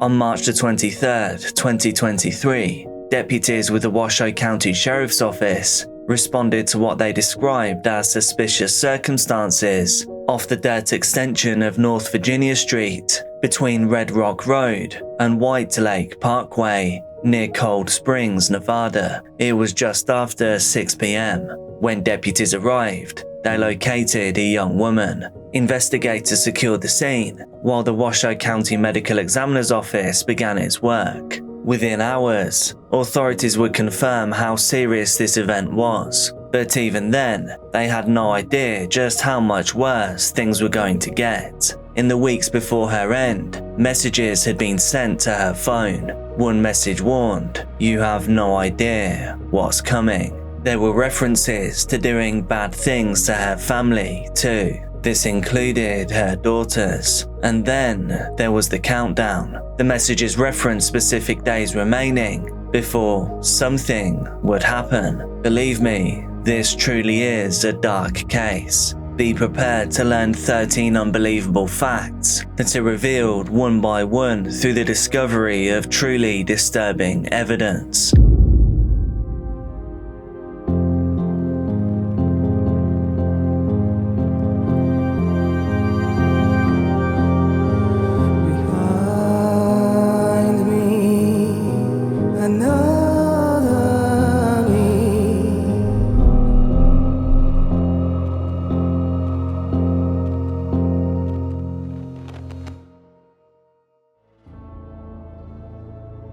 On March the 23rd, 2023, deputies with the Washoe County Sheriff's Office responded to what they described as suspicious circumstances off the dirt extension of North Virginia Street between Red Rock Road and White Lake Parkway near Cold Springs, Nevada. It was just after 6 p.m. When deputies arrived. They located a young woman. Investigators secured the scene while the Washoe County Medical Examiner's Office began its work. Within hours, authorities would confirm how serious this event was, but even then, they had no idea just how much worse things were going to get. In the weeks before her end, messages had been sent to her phone. One message warned, "You have no idea what's coming." There were references to doing bad things to her family too. This included her daughters. And then there was the countdown. The messages referenced specific days remaining before something would happen. Believe me, this truly is a dark case. Be prepared to learn 13 unbelievable facts that are revealed one by one through the discovery of truly disturbing evidence.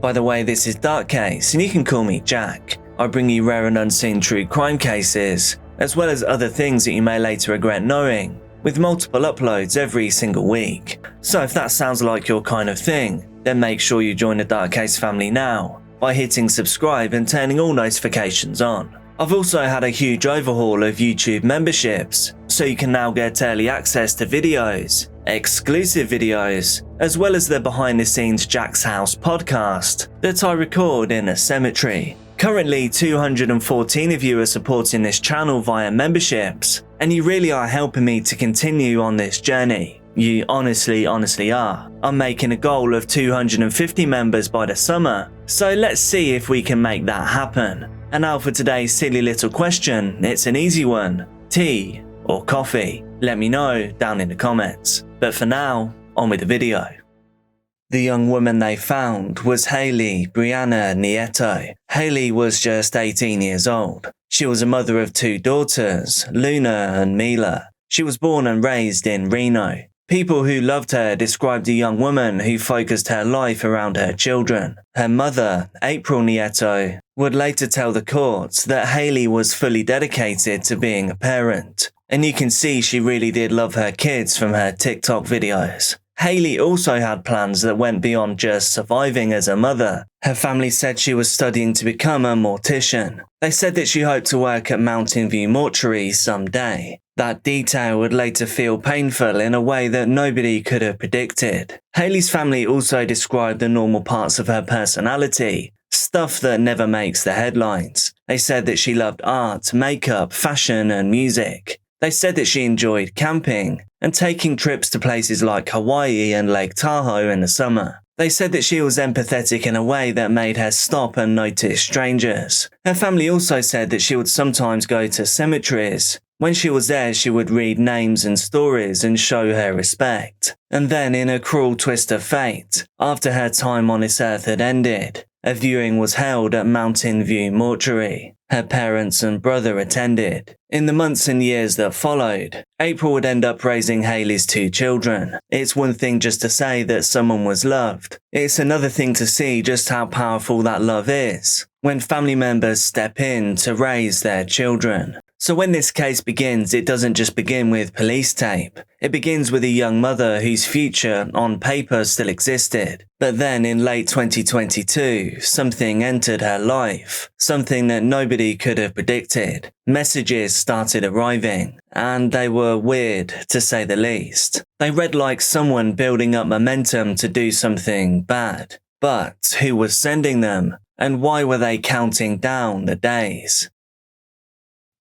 By the way, this is Dark Case, and you can call me Jack. I bring you rare and unseen true crime cases, as well as other things that you may later regret knowing, with multiple uploads every single week. So if that sounds like your kind of thing, then make sure you join the Dark Case family now by hitting subscribe and turning all notifications on. I've also had a huge overhaul of YouTube memberships, so you can now get early access to videos, exclusive videos, as well as the behind the scenes Jack's House podcast that I record in a cemetery. Currently 214 of you are supporting this channel via memberships, and you really are helping me to continue on this journey. You honestly are. I'm making a goal of 250 members by the summer, so let's see if we can make that happen. And now for today's silly little question, it's an easy one. Tea or coffee? Let me know down in the comments. But for now, on with the video. The young woman they found was Hailey Briana Nieto. Hailey was just 18 years old. She was a mother of two daughters, Luna and Mila. She was born and raised in Reno. People who loved her described a young woman who focused her life around her children. Her mother, April Nieto, would later tell the courts that Hailey was fully dedicated to being a parent. And you can see she really did love her kids from her TikTok videos. Hailey also had plans that went beyond just surviving as a mother. Her family said she was studying to become a mortician. They said that she hoped to work at Mountain View Mortuary someday. That detail would later feel painful in a way that nobody could have predicted. Hailey's family also described the normal parts of her personality, stuff that never makes the headlines. They said that she loved art, makeup, fashion, and music. They said that she enjoyed camping and taking trips to places like Hawaii and Lake Tahoe in the summer. They said that she was empathetic in a way that made her stop and notice strangers. Her family also said that she would sometimes go to cemeteries. When she was there, she would read names and stories and show her respect. And then, in a cruel twist of fate, after her time on this earth had ended, a viewing was held at Mountain View Mortuary. Her parents and brother attended. In the months and years that followed, April would end up raising Hailey's two children. It's one thing just to say that someone was loved. It's another thing to see just how powerful that love is when family members step in to raise their children. So when this case begins, it doesn't just begin with police tape. It begins with a young mother whose future, on paper, still existed. But then in late 2022, something entered her life. Something that nobody could have predicted. Messages started arriving, and they were weird, to say the least. They read like someone building up momentum to do something bad. But who was sending them? And why were they counting down the days?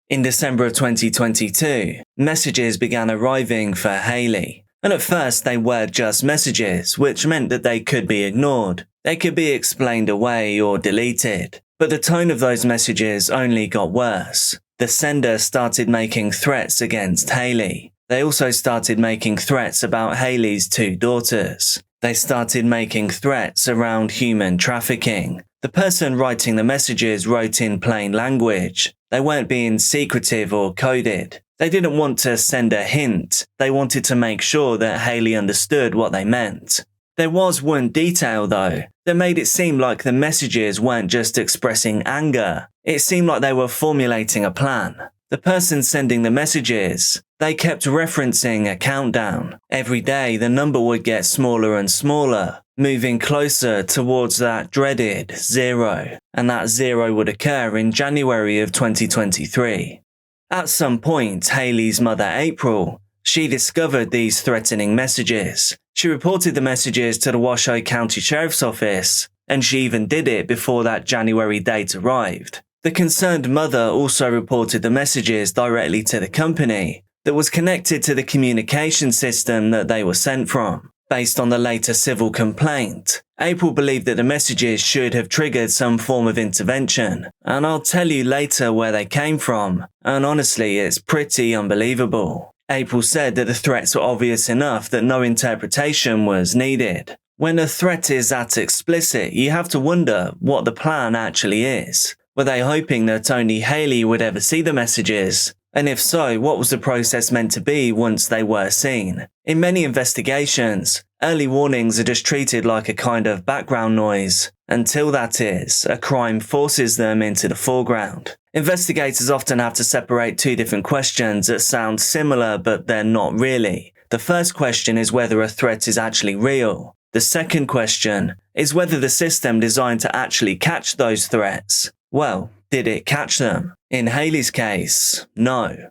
In December of 2022, messages began arriving for Hailey. And at first they were just messages, which meant that they could be ignored. They could be explained away or deleted. But the tone of those messages only got worse. The sender started making threats against Hailey. They also started making threats about Hailey's 2 daughters. They started making threats around human trafficking. The person writing the messages wrote in plain language. They weren't being secretive or coded. They didn't want to send a hint. They wanted to make sure that Hailey understood what they meant. There was one detail, though, that made it seem like the messages weren't just expressing anger. It seemed like they were formulating a plan. The person sending the messages, they kept referencing a countdown. Every day the number would get smaller and smaller, moving closer towards that dreaded 0, and that 0 would occur in January of 2023. At some point, Hailey's mother April, she discovered these threatening messages. She reported the messages to the Washoe County Sheriff's Office, and she even did it before that January date arrived. The concerned mother also reported the messages directly to the company that was connected to the communication system that they were sent from. Based on the later civil complaint, April believed that the messages should have triggered some form of intervention, and I'll tell you later where they came from, and honestly it's pretty unbelievable. April said that the threats were obvious enough that no interpretation was needed. When a threat is that explicit, you have to wonder what the plan actually is. Were they hoping that only Hailey would ever see the messages? And if so, what was the process meant to be once they were seen? In many investigations, early warnings are just treated like a kind of background noise, until that is, a crime forces them into the foreground. Investigators often have to separate 2 different questions that sound similar but they're not really. The first question is whether a threat is actually real. The second question is whether the system designed to actually catch those threats. Well, did it catch them? In Hailey's case, no.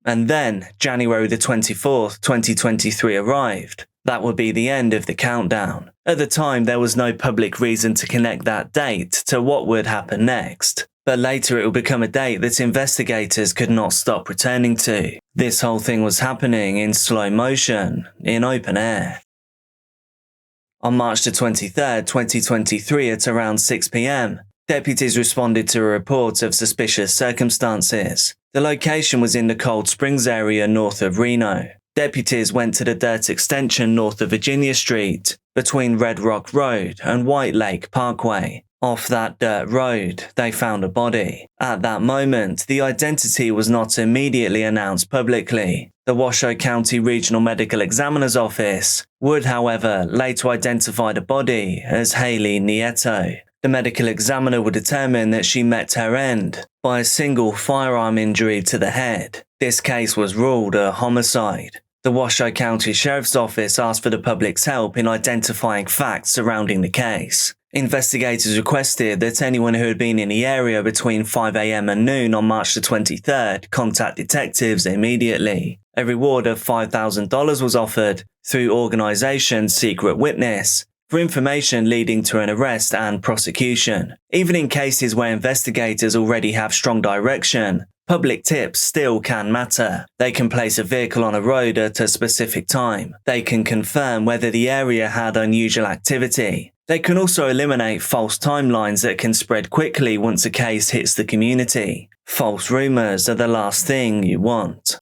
And then, January the 24th, 2023 arrived. That would be the end of the countdown. At the time, there was no public reason to connect that date to what would happen next. But later it would become a date that investigators could not stop returning to. This whole thing was happening in slow motion, in open air. On March the 23rd, 2023 at around 6 p.m, deputies responded to a report of suspicious circumstances. The location was in the Cold Springs area north of Reno. Deputies went to the dirt extension north of Virginia Street, between Red Rock Road and White Lake Parkway. Off that dirt road, they found a body. At that moment, the identity was not immediately announced publicly. The Washoe County Regional Medical Examiner's Office would, however, later identify the body as Hailey Nieto. The medical examiner would determine that she met her end by a single firearm injury to the head. This case was ruled a homicide. The Washoe County Sheriff's Office asked for the public's help in identifying facts surrounding the case. Investigators requested that anyone who had been in the area between 5 a.m. and noon on March the 23rd contact detectives immediately. A reward of $5,000 was offered through Organization Secret Witness for information leading to an arrest and prosecution. Even in cases where investigators already have strong direction, public tips still can matter. They can place a vehicle on a road at a specific time. They can confirm whether the area had unusual activity. They can also eliminate false timelines that can spread quickly once a case hits the community. False rumors are the last thing you want.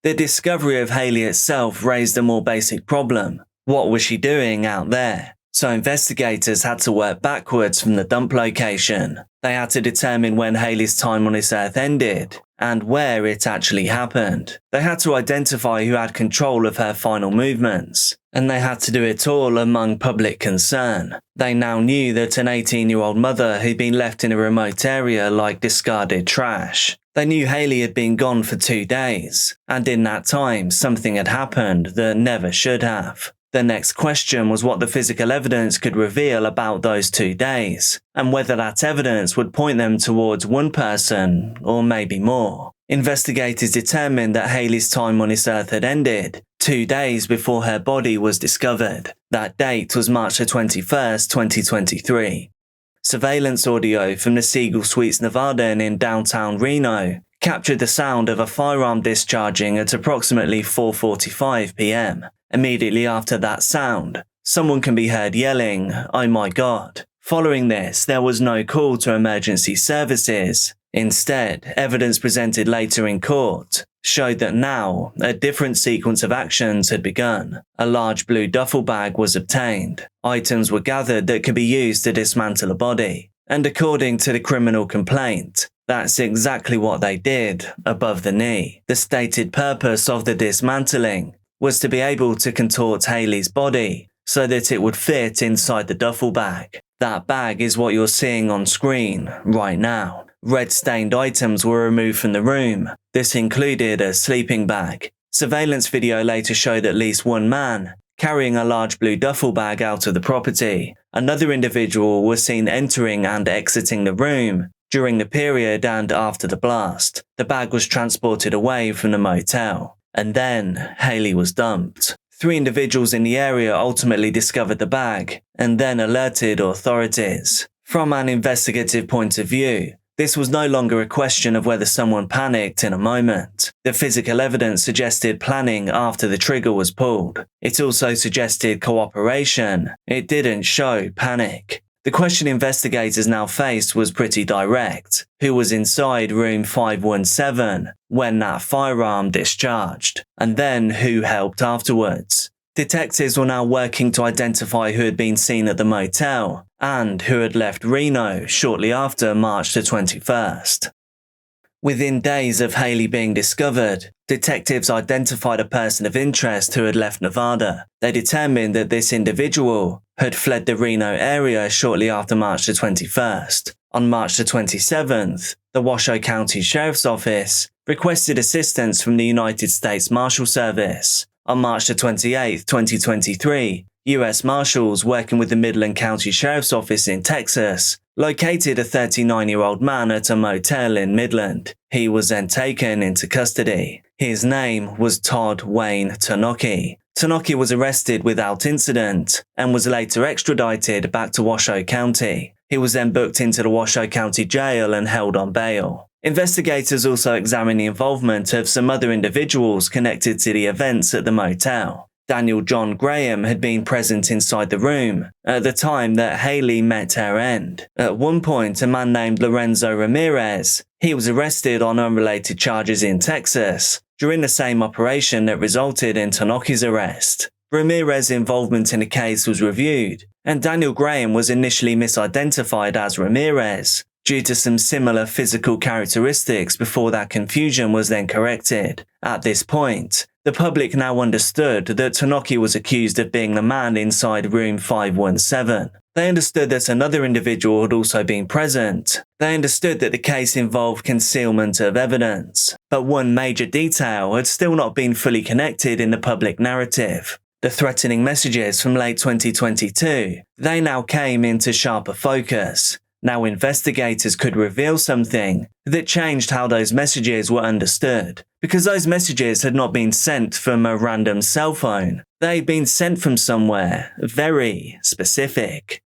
The discovery of Hailey itself raised a more basic problem. What was she doing out there? So investigators had to work backwards from the dump location. They had to determine when Hailey's time on this earth ended and where it actually happened. They had to identify who had control of her final movements, and they had to do it all among public concern. They now knew that an 18-year-old mother had been left in a remote area like discarded trash. They knew Hailey had been gone for 2 days, and in that time something had happened that never should have. The next question was what the physical evidence could reveal about those 2 days, and whether that evidence would point them towards one person, or maybe more. Investigators determined that Hailey's time on this earth had ended 2 days before her body was discovered. That date was March the 21st, 2023. Surveillance audio from the Siegel Suites Nevada in downtown Reno captured the sound of a firearm discharging at approximately 4:45 p.m. Immediately after that sound, someone can be heard yelling, "Oh my God." Following this, there was no call to emergency services. Instead, evidence presented later in court showed that now a different sequence of actions had begun. A large blue duffel bag was obtained. Items were gathered that could be used to dismantle a body. And according to the criminal complaint, that's exactly what they did above the knee. The stated purpose of the dismantling was to be able to contort Hailey's body so that it would fit inside the duffel bag. That bag is what you're seeing on screen right now. Red-stained items were removed from the room. This included a sleeping bag. Surveillance video later showed at least one man carrying a large blue duffel bag out of the property. Another individual was seen entering and exiting the room during the period and after the blast. The bag was transported away from the motel. And then Hailey was dumped. 3 individuals in the area ultimately discovered the bag and then alerted authorities. From an investigative point of view, this was no longer a question of whether someone panicked in a moment. The physical evidence suggested planning after the trigger was pulled. It also suggested cooperation. It didn't show panic. The question investigators now faced was pretty direct. Who was inside room 517 when that firearm discharged? And then who helped afterwards? Detectives were now working to identify who had been seen at the motel and who had left Reno shortly after March the 21st. Within days of Hailey being discovered, detectives identified a person of interest who had left Nevada. They determined that this individual had fled the Reno area shortly after March the 21st. On March the 27th, the Washoe County Sheriff's Office requested assistance from the United States Marshal Service. On March the 28th, 2023, U.S. Marshals working with the Midland County Sheriff's Office in Texas located a 39-year-old man at a motel in Midland. He was then taken into custody. His name was Todd Wayne Tonnochy. Tonnochy was arrested without incident and was later extradited back to Washoe County. He was then booked into the Washoe County Jail and held on bail. Investigators also examined the involvement of some other individuals connected to the events at the motel. Daniel John Graham had been present inside the room at the time that Hailey met her end. At one point, a man named Lorenzo Ramirez, he was arrested on unrelated charges in Texas during the same operation that resulted in Tonnochy's arrest. Ramirez's involvement in the case was reviewed, and Daniel Graham was initially misidentified as Ramirez due to some similar physical characteristics before that confusion was then corrected. At this point, the public now understood that Tonnochy was accused of being the man inside room 517. They understood that another individual had also been present. They understood that the case involved concealment of evidence, but one major detail had still not been fully connected in the public narrative. The threatening messages from late 2022, they now came into sharper focus. Now investigators could reveal something that changed how those messages were understood, because those messages had not been sent from a random cell phone. They'd been sent from somewhere very specific.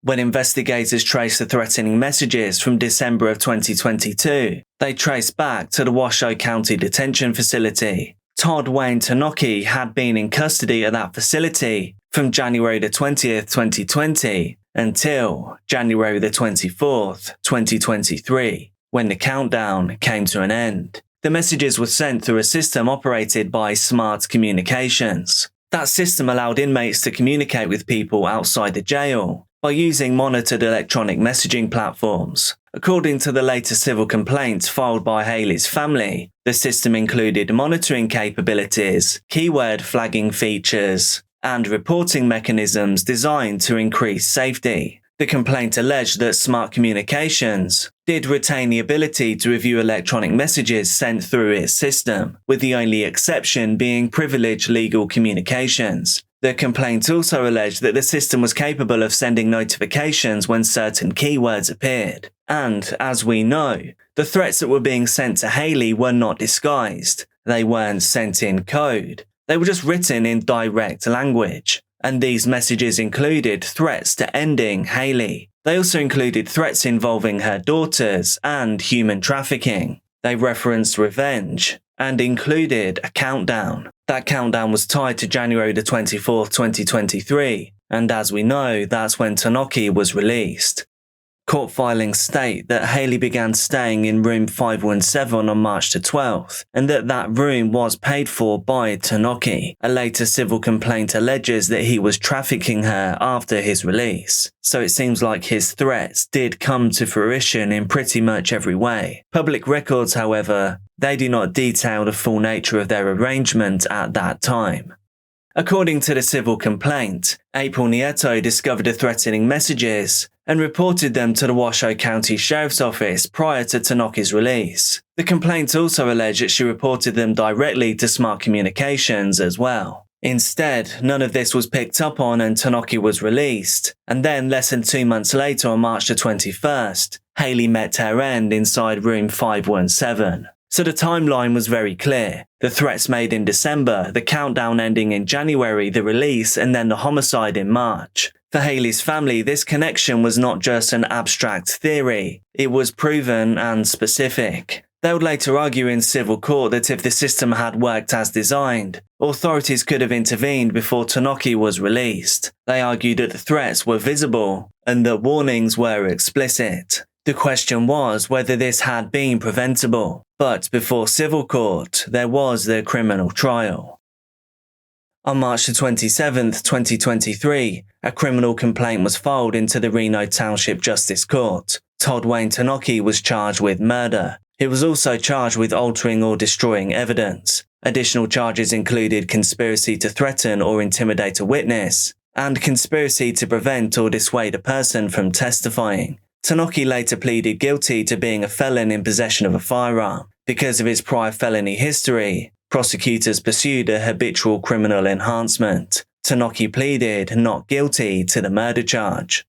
When investigators traced the threatening messages from December of 2022, they traced back to the Washoe County Detention Facility. Todd Wayne Tonnochy had been in custody at that facility from January the 20th, 2020 until January the 24th, 2023, when the countdown came to an end. The messages were sent through a system operated by Smart Communications. That system allowed inmates to communicate with people outside the jail by using monitored electronic messaging platforms. According to the latest civil complaints filed by Hailey's family, the system included monitoring capabilities, keyword flagging features, and reporting mechanisms designed to increase safety. The complaint alleged that Smart Communications did retain the ability to review electronic messages sent through its system, with the only exception being privileged legal communications. The complaint also alleged that the system was capable of sending notifications when certain keywords appeared. And, as we know, the threats that were being sent to Hailey were not disguised. They weren't sent in code. They were just written in direct language. And these messages included threats to ending Hailey. They also included threats involving her daughters and human trafficking. They referenced revenge and included a countdown. That countdown was tied to January the 24th, 2023, and as we know, that's when Tonnochy was released. Court filings state that Hailey began staying in room 517 on March the 12th, and that room was paid for by Tonnochy. A later civil complaint alleges that he was trafficking her after his release, so it seems like his threats did come to fruition in pretty much every way. Public records, however, they do not detail the full nature of their arrangement at that time. According to the civil complaint, Hailey Nieto discovered the threatening messages and reported them to the Washoe County Sheriff's Office prior to Tonnochy's release. The complaint also alleged that she reported them directly to Smart Communications as well. Instead, none of this was picked up on and Tonnochy was released, and then less than 2 months later on March the 21st, Hailey met her end inside room 517. So the timeline was very clear. The threats made in December, the countdown ending in January, the release, and then the homicide in March. For Hailey's family, this connection was not just an abstract theory. It was proven and specific. They would later argue in civil court that if the system had worked as designed, authorities could have intervened before Tonnochy was released. They argued that the threats were visible and that warnings were explicit. The question was whether this had been preventable, but before civil court, there was the criminal trial. On March 27, 2023, a criminal complaint was filed into the Reno Township Justice Court. Todd Wayne Tonnochy was charged with murder. He was also charged with altering or destroying evidence. Additional charges included conspiracy to threaten or intimidate a witness, and conspiracy to prevent or dissuade a person from testifying. Tonnochy later pleaded guilty to being a felon in possession of a firearm. Because of his prior felony history, prosecutors pursued a habitual criminal enhancement. Tonnochy pleaded not guilty to the murder charge.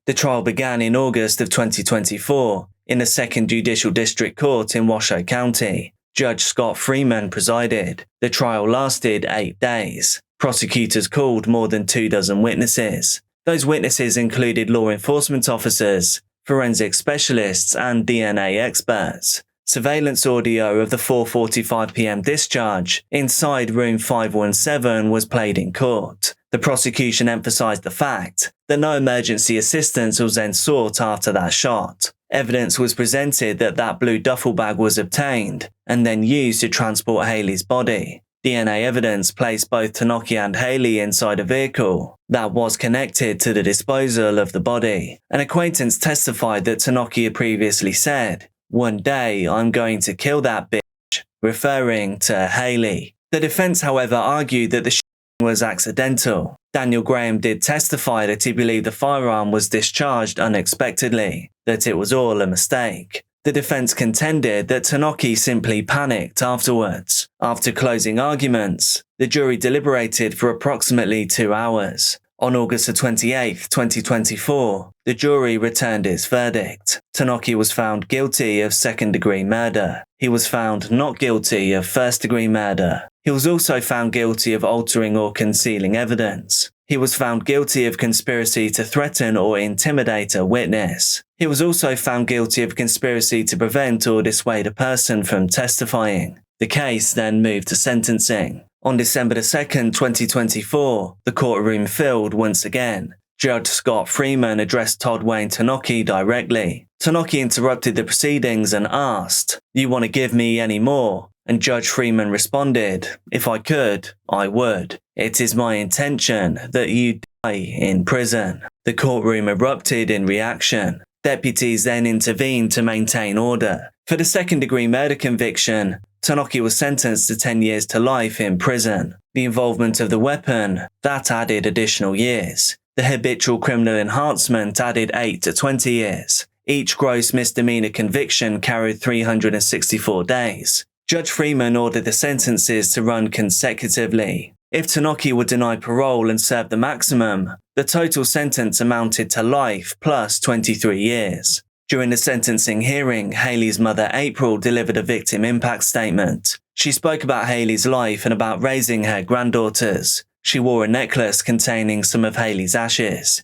The trial began in August of 2024 in the 2nd Judicial District Court in Washoe County. Judge Scott Freeman presided. The trial lasted 8 days. Prosecutors called more than 24 witnesses. Those witnesses included law enforcement officers, forensic specialists, and DNA experts. Surveillance audio of the 4:45 p.m. discharge inside room 517 was played in court. The prosecution emphasized the fact that no emergency assistance was then sought after that shot. Evidence was presented that blue duffel bag was obtained and then used to transport Hailey's body. DNA evidence placed both Tonnochy and Hailey inside a vehicle that was connected to the disposal of the body. An acquaintance testified that Tonnochy had previously said, "One day I'm going to kill that bitch," referring to Hailey. The defense, however, argued that the shooting was accidental. Daniel Graham did testify that he believed the firearm was discharged unexpectedly, that it was all a mistake. The defense contended that Tonnochy simply panicked afterwards. After closing arguments, the jury deliberated for approximately 2 hours. On August 28, 2024, the jury returned its verdict. Tonnochy was found guilty of second-degree murder. He was found not guilty of first-degree murder. He was also found guilty of altering or concealing evidence. He was found guilty of conspiracy to threaten or intimidate a witness. He was also found guilty of conspiracy to prevent or dissuade a person from testifying. The case then moved to sentencing. On December 2, 2024, the courtroom filled once again. Judge Scott Freeman addressed Todd Wayne Tonnochy directly. Tonnochy interrupted the proceedings and asked, "You want to give me any more?" And Judge Freeman responded, "If I could, I would. It is my intention that you die in prison." The courtroom erupted in reaction. Deputies then intervened to maintain order. For the second-degree murder conviction, Tonnochy was sentenced to 10 years to life in prison. The involvement of the weapon, that added additional years. The habitual criminal enhancement added 8 to 20 years. Each gross misdemeanor conviction carried 364 days. Judge Freeman ordered the sentences to run consecutively. If Tonnochy were denied parole and served the maximum, the total sentence amounted to life plus 23 years. During the sentencing hearing, Hailey's mother April delivered a victim impact statement. She spoke about Hailey's life and about raising her granddaughters. She wore a necklace containing some of Hailey's ashes.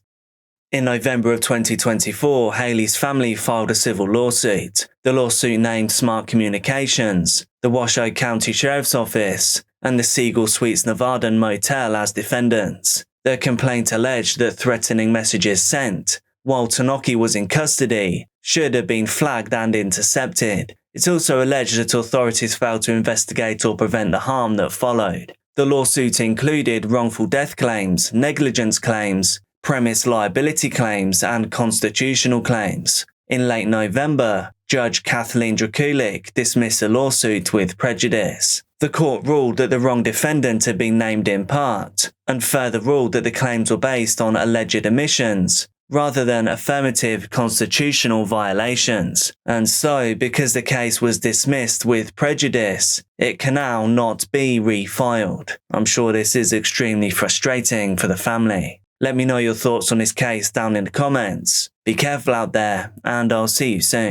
In November of 2024, Hailey's family filed a civil lawsuit. The lawsuit named Smart Communications, the Washoe County Sheriff's Office, and the Siegel Suites Nevada Motel as defendants. The complaint alleged that threatening messages sent while Tonnochy was in custody should have been flagged and intercepted. It also alleged that authorities failed to investigate or prevent the harm that followed. The lawsuit included wrongful death claims, negligence claims, premise liability claims, and constitutional claims. In late November, Judge Kathleen Drakulik dismissed the lawsuit with prejudice. The court ruled that the wrong defendant had been named in part, and further ruled that the claims were based on alleged omissions rather than affirmative constitutional violations. And so, because the case was dismissed with prejudice, it can now not be refiled. I'm sure this is extremely frustrating for the family. Let me know your thoughts on this case down in the comments. Be careful out there, and I'll see you soon.